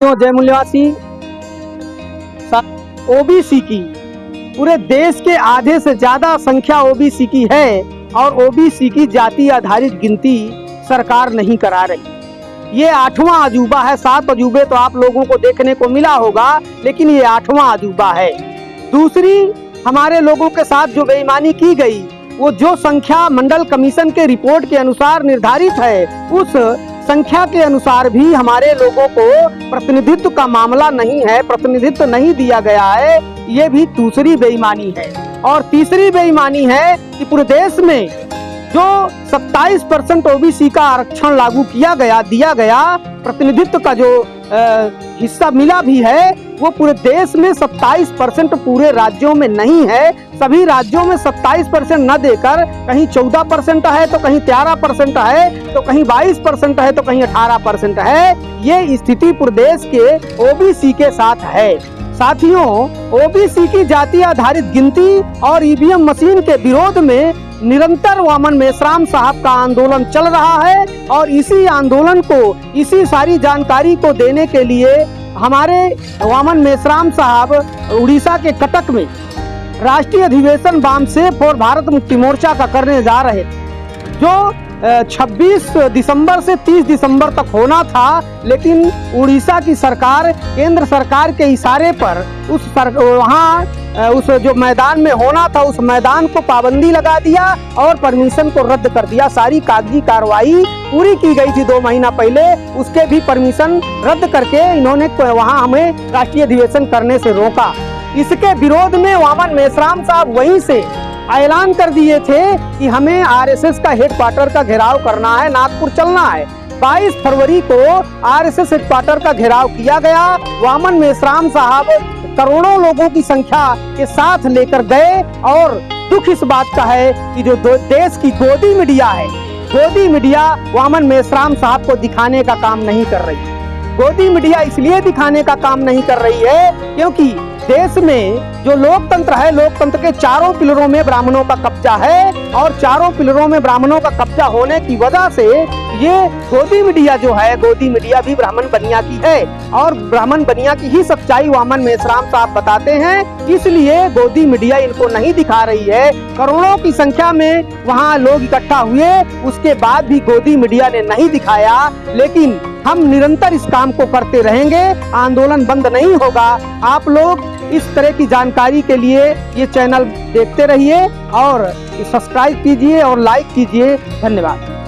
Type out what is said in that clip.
जय मूल्यवासी। ओबीसी की पूरे देश के आधे से ज्यादा संख्या ओबीसी की है और ओबीसी की जाति आधारित गिनती सरकार नहीं करा रही। ये 8वां अजूबा है। 7 अजूबे तो आप लोगों को देखने को मिला होगा, लेकिन ये 8वां अजूबा है। दूसरी, हमारे लोगों के साथ जो बेईमानी की गई, वो जो संख्या मंडल कमीशन के रिपोर्ट के अनुसार निर्धारित है, उस संख्या के अनुसार भी हमारे लोगों को प्रतिनिधित्व का मामला नहीं है, प्रतिनिधित्व नहीं दिया गया है। ये भी दूसरी बेईमानी है। और तीसरी बेईमानी है कि पूरे देश में जो 27% ओबीसी का आरक्षण लागू किया गया, दिया गया, प्रतिनिधित्व का जो हिस्सा मिला भी है, वो पूरे देश में 27% पूरे राज्यों में नहीं है। सभी राज्यों में 27% न देकर कहीं 14% है, तो कहीं 13% है, तो कहीं 22% है, तो कहीं 18% है। ये स्थिति पूरे देश के ओबीसी के साथ है। साथियों, ओबीसी की जाति आधारित गिनती और ईवीएम मशीन के विरोध में निरंतर वामन मेश्राम साहब का आंदोलन चल रहा है। और इसी आंदोलन को, इसी सारी जानकारी को देने के लिए हमारे वामन मेश्राम साहब उड़ीसा के कटक में राष्ट्रीय अधिवेशन वामसेफ और भारत मुक्ति मोर्चा का करने जा रहे, जो 26 दिसंबर से 30 दिसंबर तक होना था। लेकिन उड़ीसा की सरकार, केंद्र सरकार के इशारे पर वहाँ उस जो मैदान में होना था, उस मैदान को पाबंदी लगा दिया और परमिशन को रद्द कर दिया। सारी कागजी कार्रवाई पूरी की गई थी 2 महीना पहले, उसके भी परमिशन रद्द करके इन्होंने वहाँ हमें राष्ट्रीय अधिवेशन करने से रोका। इसके विरोध में वामन मेश्राम साहब वहीं से ऐलान कर दिए थे कि हमें आरएसएस का हेडक्वार्टर का घेराव करना है, नागपुर चलना है। 22 फरवरी को आरएसएस हेडक्वार्टर का घेराव किया गया। वामन मेश्राम साहब करोड़ों लोगों की संख्या के साथ लेकर गए। और दुख इस बात का है कि जो देश की गोदी मीडिया है, गोदी मीडिया वामन मेश्राम साहब को दिखाने का काम नहीं कर रही। गोदी मीडिया इसलिए दिखाने का काम नहीं कर रही है क्योंकि देश में जो लोकतंत्र है, लोकतंत्र के चारों पिलरों में ब्राह्मणों का कब्जा है। और चारों पिलरों में ब्राह्मणों का कब्जा होने की वजह से ये गोदी मीडिया जो है, गोदी मीडिया भी ब्राह्मण बनिया की है। और ब्राह्मण बनिया की ही सच्चाई वामन मेश्राम साहब बताते हैं, इसलिए गोदी मीडिया इनको नहीं दिखा रही है। करोड़ों की संख्या में वहाँ लोग इकट्ठा हुए, उसके बाद भी गोदी मीडिया ने नहीं दिखाया। लेकिन हम निरंतर इस काम को करते रहेंगे, आंदोलन बंद नहीं होगा। आप लोग इस तरह की जानकारी के लिए ये चैनल देखते रहिए और सब्सक्राइब कीजिए और लाइक कीजिए। धन्यवाद।